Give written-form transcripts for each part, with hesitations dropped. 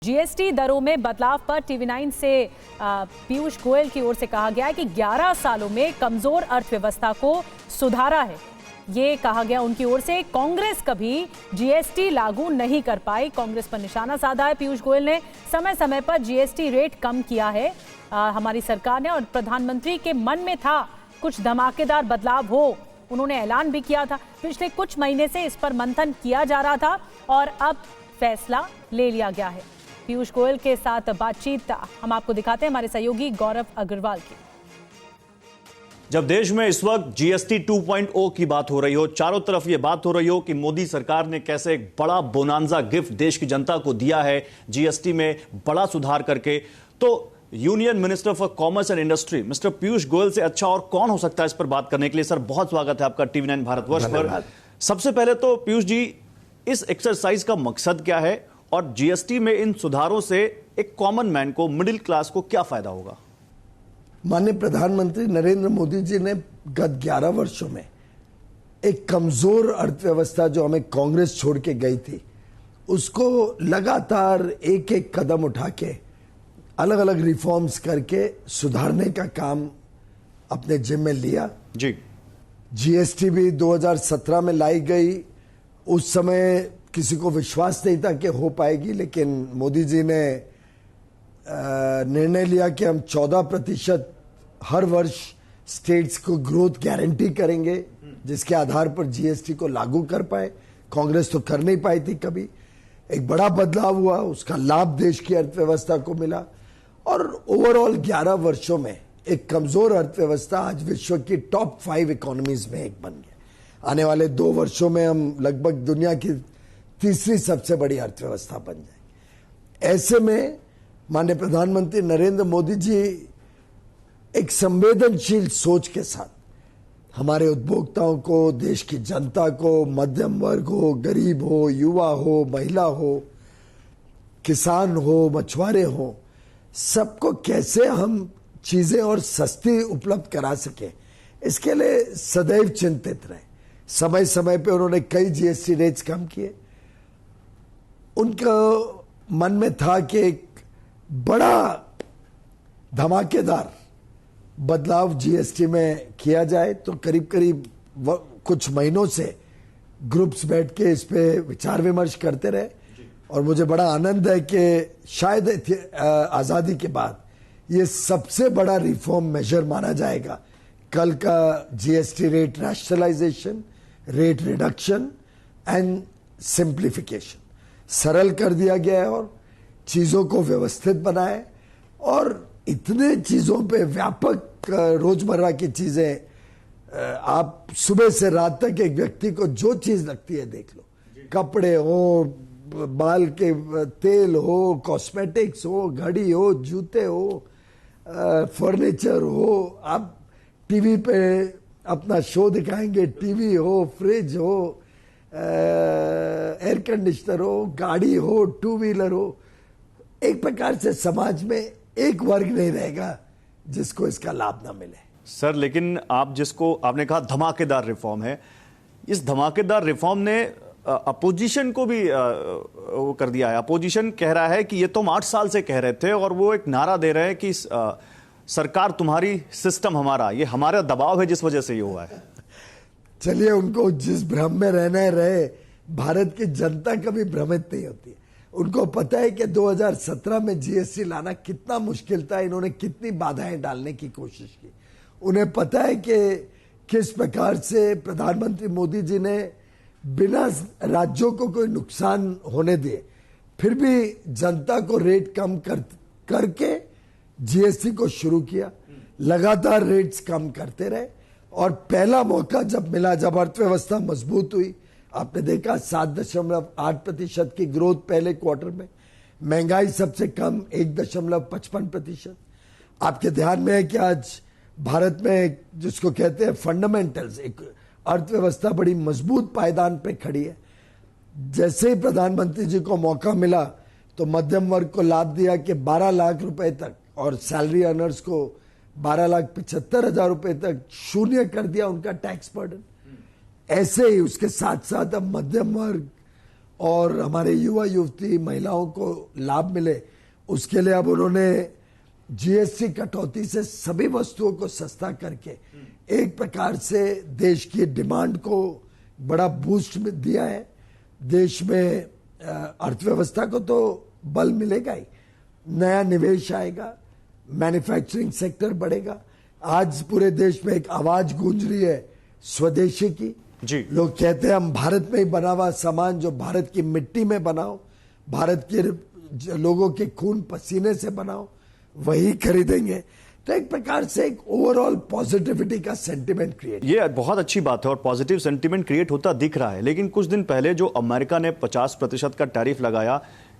GST दरों में बदलाव पर टीवी9 से पीयूष गोयल की ओर से कहा गया है कि 11 सालों में कमजोर अर्थव्यवस्था को सुधारा है। ये कहा गया उनकी ओर से। कांग्रेस कभी जीएसटी लागू नहीं कर पाई, कांग्रेस पर निशाना साधा है पीयूष गोयल ने। समय समय पर जीएसटी रेट कम किया है हमारी सरकार ने, और प्रधानमंत्री के मन में था कुछ धमाकेदार बदलाव हो, उन्होंने ऐलान भी किया था। पिछले कुछ महीने से इस पर मंथन किया जा रहा था और अब फैसला ले लिया गया है। पीयूष गोयल के साथ बातचीत हम आपको दिखाते हैं हमारे सहयोगी गौरव अग्रवाल की। जब देश में इस वक्त जीएसटी 2.0 की बात हो रही हो, चारों तरफ ये बात हो रही हो कि मोदी सरकार ने कैसे एक बड़ा बोनांजा गिफ्ट देश की जनता को दिया है जीएसटी में बड़ा सुधार करके, तो union minister for commerce and industry mister Piyush Goyal से अच्छा और कौन हो सकता है इस पर बात करने के लिए। सर, बहुत स्वागत है आपका टीवी9 भारतवर्ष पर। सबसे पहले तो पीयूष जी, इस एक्सरसाइज का मकसद क्या है और जीएसटी में इन सुधारों से एक कॉमन मैन को, मिडिल क्लास को क्या फायदा होगा? माननीय प्रधानमंत्री नरेंद्र मोदी जी ने गत 11 वर्षों में एक कमजोर अर्थव्यवस्था जो हमें कांग्रेस छोड़ के गई थी, उसको लगातार एक एक कदम उठा के अलग अलग रिफॉर्म्स करके सुधारने का काम अपने जिम्मे लिया। जी, जीएसटी भी 2017 में लाई गई। उस समय किसी को विश्वास नहीं था कि हो पाएगी, लेकिन मोदी जी ने निर्णय लिया कि हम 14% हर वर्ष स्टेट्स को ग्रोथ गारंटी करेंगे, जिसके आधार पर जीएसटी को लागू कर पाए। कांग्रेस तो कर नहीं पाई थी कभी। एक बड़ा बदलाव हुआ, उसका लाभ देश की अर्थव्यवस्था को मिला और ओवरऑल 11 वर्षों में एक कमजोर अर्थव्यवस्था आज विश्व की टॉप 5 इकोनॉमीज में एक बन गया। आने वाले 2 वर्षों में हम लगभग दुनिया की तीसरी सबसे बड़ी अर्थव्यवस्था बन जाएगी। ऐसे में माननीय प्रधानमंत्री नरेंद्र मोदी जी एक संवेदनशील सोच के साथ हमारे उपभोक्ताओं को, देश की जनता को, मध्यम वर्ग हो, गरीब हो, युवा हो, महिला हो, किसान हो, मछुआरे हो, सबको कैसे हम चीजें और सस्ती उपलब्ध करा सके, इसके लिए सदैव चिंतित रहे। समय समय पे उन्होंने कई जीएसटी रेट्स कम किए। उनका मन में था कि एक बड़ा धमाकेदार बदलाव जीएसटी में किया जाए, तो करीब करीब कुछ महीनों से ग्रुप्स बैठ के इस पे विचार विमर्श करते रहे और मुझे बड़ा आनंद है कि शायद आजादी के बाद ये सबसे बड़ा रिफॉर्म मेजर माना जाएगा। कल का GST rate rationalisation, rate reduction and simplification सरल कर दिया गया है और चीजों को व्यवस्थित बनाए, और इतने चीजों पे व्यापक रोजमर्रा की चीजें, आप सुबह से रात तक एक व्यक्ति को जो चीज लगती है देख लो, कपड़े हो, बाल के तेल हो, कॉस्मेटिक्स हो, घड़ी हो, जूते हो, फर्नीचर हो, आप टीवी पे अपना शो दिखाएंगे, टीवी हो, फ्रिज हो, एयर कंडीशनर हो, गाड़ी हो, 2 व्हीलर हो, एक प्रकार से समाज में एक वर्ग नहीं रहेगा जिसको इसका लाभ ना मिले। सर, लेकिन आप जिसको आपने कहा धमाकेदार रिफॉर्म है, इस धमाकेदार रिफॉर्म ने अपोजिशन को भी वो कर दिया है। अपोजिशन कह रहा है कि ये तुम 8 साल से कह रहे थे, और वो एक नारा दे रहे हैं कि सरकार तुम्हारी, सिस्टम हमारा, ये हमारा दबाव है जिस वजह से ये हुआ है। चलिए, उनको जिस भ्रम में रहना है रहे। भारत की जनता कभी भ्रमित नहीं होती है। उनको पता है कि 2017 में जीएसटी लाना कितना मुश्किल था, इन्होंने कितनी बाधाएं डालने की कोशिश की। उन्हें पता है कि किस प्रकार से प्रधानमंत्री मोदी जी ने बिना राज्यों को कोई नुकसान होने दिए फिर भी जनता को रेट कम करके जीएसटी को शुरू किया। लगातार रेट्स कम करते रहे और पहला मौका जब मिला, जब अर्थव्यवस्था मजबूत हुई, आपने देखा 7.8% की ग्रोथ पहले क्वार्टर में, महंगाई सबसे कम 1.55%। आपके ध्यान में है कि आज भारत में जिसको कहते हैं फंडामेंटल्स, एक अर्थव्यवस्था बड़ी मजबूत पायदान पे खड़ी है। जैसे ही प्रधानमंत्री जी को मौका मिला तो मध्यम वर्ग को लाभ दिया कि 12 लाख रुपए तक, और सैलरी अर्नर्स को 12,75,000 रुपए तक शून्य कर दिया उनका टैक्स बर्डन। ऐसे ही उसके साथ साथ अब मध्यम वर्ग और हमारे युवा युवती महिलाओं को लाभ मिले, उसके लिए अब उन्होंने जीएसटी कटौती से सभी वस्तुओं को सस्ता करके एक प्रकार से देश की डिमांड को बड़ा बूस्ट दिया है। देश में अर्थव्यवस्था को तो बल मिलेगा ही, नया निवेश आएगा, मैन्युफैक्चरिंग सेक्टर बढ़ेगा। आज पूरे देश में एक आवाज गूंज रही है स्वदेशी की जी। लोग कहते हैं हम भारत में ही बना हुआ सामान जो भारत की मिट्टी में बनाओ, भारत के लोगों के खून पसीने से बनाओ, वही खरीदेंगे। तो एक प्रकार से एक ओवरऑल पॉजिटिविटी का सेंटिमेंट क्रिएट, ये बहुत अच्छी बात है और पॉजिटिव सेंटिमेंट क्रिएट होता दिख रहा है। लेकिन कुछ दिन पहले जो अमेरिका ने 50% का टैरिफ लगाया,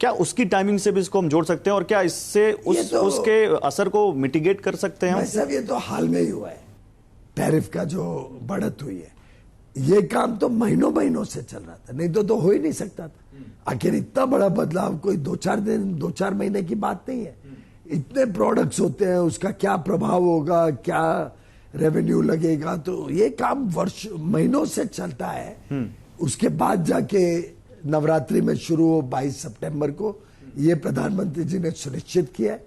क्या उसकी टाइमिंग से भी इसको हम जोड़ सकते हैं और क्या इससे उसके असर को मिटिगेट कर सकते हैं? साहब ये तो हाल में ही हुआ है, टैरिफ का जो बढ़त हुई है। ये काम तो महीनों महीनों से चल रहा था, नहीं तो हो ही नहीं सकता था। आखिर इतना बड़ा बदलाव कोई 2-4 दिन 2-4 महीने की बात नहीं है। इतने प्रोडक्ट्स होते हैं, उसका क्या प्रभाव होगा, क्या रेवेन्यू लगेगा, तो ये काम वर्ष महीनों से चलता है। उसके बाद जाके नवरात्रि में शुरू हो 22 सितंबर को, ये प्रधानमंत्री जी ने सुनिश्चित किया है।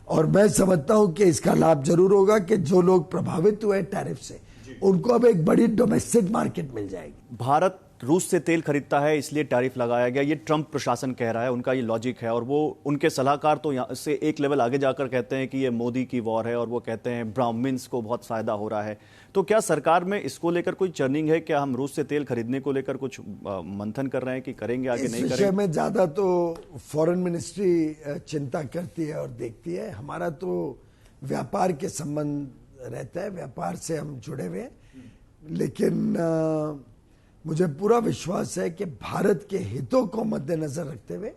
और मैं समझता हूं कि इसका लाभ जरूर होगा कि जो लोग प्रभावित हुए टैरिफ से उनको अब एक बड़ी डोमेस्टिक मार्केट मिल जाएगी। भारत रूस से तेल खरीदता है इसलिए टैरिफ लगाया गया, ये ट्रंप प्रशासन कह रहा है, उनका ये लॉजिक है। और वो उनके सलाहकार तो यहाँ से एक लेवल आगे जाकर कहते हैं कि ये मोदी की वॉर है और वो कहते हैं ब्राह्मिन्स को बहुत फायदा हो रहा है। तो क्या सरकार में इसको लेकर कोई चर्निंग है? क्या हम रूस से तेल खरीदने को लेकर कुछ मंथन कर रहे हैं कि करेंगे आगे नहीं करेंगे? इस विषय में ज्यादा तो फॉरेन मिनिस्ट्री चिंता करती है और देखती है। हमारा तो व्यापार के संबंध रहता है, व्यापार से हम जुड़े हुए हैं। लेकिन मुझे पूरा विश्वास है कि भारत के हितों को मद्देनजर रखते हुए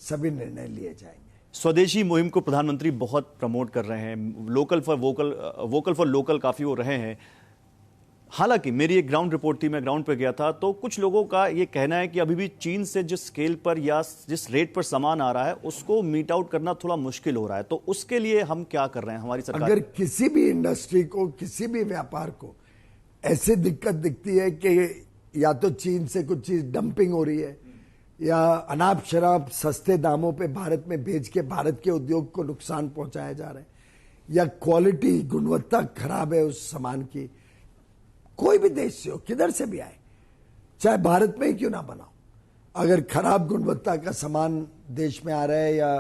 सभी निर्णय लिए जाएंगे। स्वदेशी मुहिम को प्रधानमंत्री बहुत प्रमोट कर रहे हैं, local for vocal, vocal for local काफी हो रहे हैं। हालांकि मेरी एक ग्राउंड रिपोर्ट थी, मैं ग्राउंड पर गया था, तो कुछ लोगों का ये कहना है कि अभी भी चीन से जिस स्केल पर या जिस रेट पर सामान आ रहा है उसको मीट आउट करना थोड़ा मुश्किल हो रहा है। तो उसके लिए हम क्या कर रहे हैं हमारी सरकार? अगर किसी भी इंडस्ट्री को, किसी भी व्यापार को ऐसी दिक्कत दिखती है कि या तो चीन से कुछ चीज डंपिंग हो रही है या अनाप शराब सस्ते दामों पे भारत में बेच के भारत के उद्योग को नुकसान पहुंचाया जा रहा है, या क्वालिटी गुणवत्ता खराब है उस सामान की, कोई भी देश से हो, किधर से भी आए, चाहे भारत में ही क्यों ना बनाओ, अगर खराब गुणवत्ता का सामान देश में आ रहा है या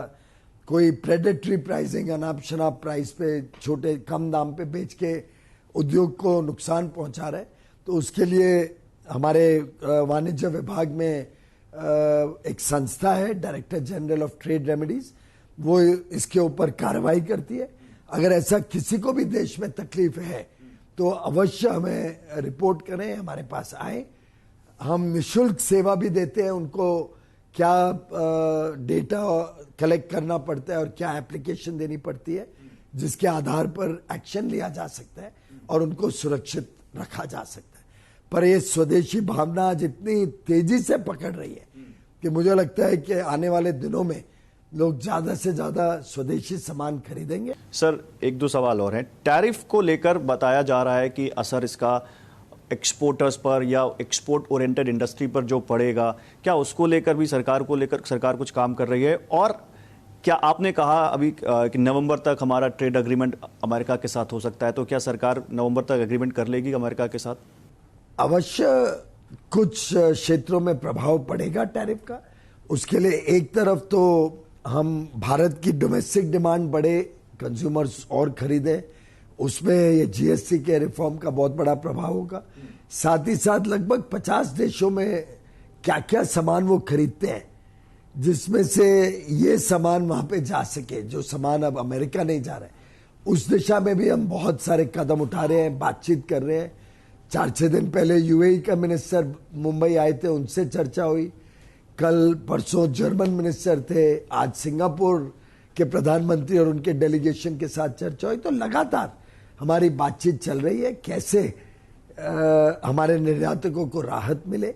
कोई प्रेडेटरी प्राइसिंग, अनाप शराब प्राइस पे छोटे कम दाम पे बेच के उद्योग को नुकसान पहुंचा रहा है, तो उसके लिए हमारे वाणिज्य विभाग में एक संस्था है, director general of trade remedies, वो इसके ऊपर कार्रवाई करती है। अगर ऐसा किसी को भी देश में तकलीफ है तो अवश्य हमें रिपोर्ट करें, हमारे पास आए। हम निशुल्क सेवा भी देते हैं उनको, क्या डेटा कलेक्ट करना पड़ता है और क्या एप्लीकेशन देनी पड़ती है, जिसके आधार पर एक्शन लिया जा सकता है और उनको सुरक्षित रखा जा सकता है। पर ये स्वदेशी भावना आज इतनी तेजी से पकड़ रही है कि मुझे लगता है कि आने वाले दिनों में लोग ज्यादा से ज्यादा स्वदेशी सामान खरीदेंगे। सर, एक दो सवाल और हैं। टैरिफ को लेकर बताया जा रहा है कि असर इसका एक्सपोर्टर्स पर या एक्सपोर्ट ओरिएंटेड इंडस्ट्री पर जो पड़ेगा, क्या उसको लेकर भी सरकार कुछ काम कर रही है? और क्या आपने कहा अभी कि नवंबर तक हमारा ट्रेड एग्रीमेंट अमेरिका के साथ हो सकता है, तो क्या सरकार नवंबर तक एग्रीमेंट कर लेगी अमेरिका के साथ? अवश्य कुछ क्षेत्रों में प्रभाव पड़ेगा टैरिफ का। उसके लिए एक तरफ तो हम भारत की डोमेस्टिक डिमांड बढ़े, कंज्यूमर्स और खरीदे, उसमें ये जीएसटी के रिफॉर्म का बहुत बड़ा प्रभाव होगा। साथ ही साथ लगभग 50 देशों में क्या क्या सामान वो खरीदते हैं, जिसमें से ये सामान वहां पे जा सके, जो सामान अब अमेरिका नहीं जा रहा है, उस दिशा में भी हम बहुत सारे कदम उठा रहे हैं, बातचीत कर रहे हैं। 4-6 दिन पहले यूएई का मिनिस्टर मुंबई आए थे, उनसे चर्चा हुई। कल परसों जर्मन मिनिस्टर थे, आज सिंगापुर के प्रधानमंत्री और उनके डेलीगेशन के साथ चर्चा हुई। तो लगातार हमारी बातचीत चल रही है कैसे हमारे निर्यातकों को राहत मिले।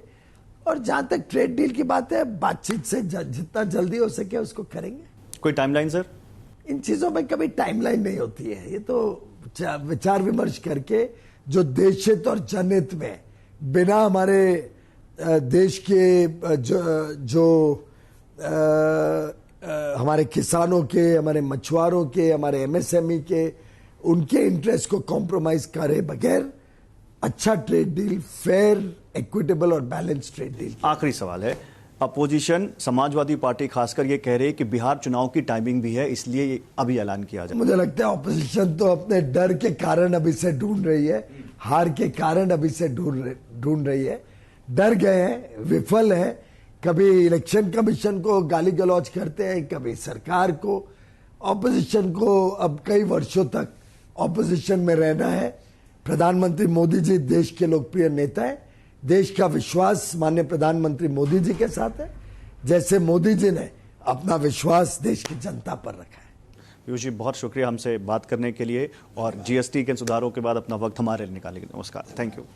और जहां तक ट्रेड डील की बात है, बातचीत से जितना जल्दी हो सके उसको करेंगे। कोई टाइमलाइन सर? इन चीजों में कभी टाइमलाइन नहीं होती है, ये तो विचार विमर्श करके जो देशहित और जनहित में बिना हमारे देश के हमारे किसानों के, हमारे मछुआरों के, हमारे एमएसएमई के, उनके इंटरेस्ट को कॉम्प्रोमाइज करे बगैर अच्छा ट्रेड डील, फेयर, इक्विटेबल और बैलेंस ट्रेड डील। आखिरी सवाल है, अपोजिशन समाजवादी पार्टी खासकर ये कह रही है कि बिहार चुनाव की टाइमिंग भी है, इसलिए अभी ऐलान किया जाए। मुझे लगता है ऑपोजिशन तो अपने डर के कारण अभी से ढूंढ रही है, हार के कारण अभी से ढूंढ रही है। डर गए हैं, विफल है, कभी इलेक्शन कमीशन को गाली गलौज करते हैं, कभी सरकार को। ऑपोजिशन को अब कई वर्षों तक ऑपोजिशन में रहना है। प्रधानमंत्री मोदी जी देश के लोकप्रिय नेता है, देश का विश्वास माननीय प्रधानमंत्री मोदी जी के साथ है, जैसे मोदी जी ने अपना विश्वास देश की जनता पर रखा है। पीयूष जी, बहुत शुक्रिया हमसे बात करने के लिए और जीएसटी के सुधारों के बाद अपना वक्त हमारे लिए निकालने के लिए। नमस्कार, थैंक यू।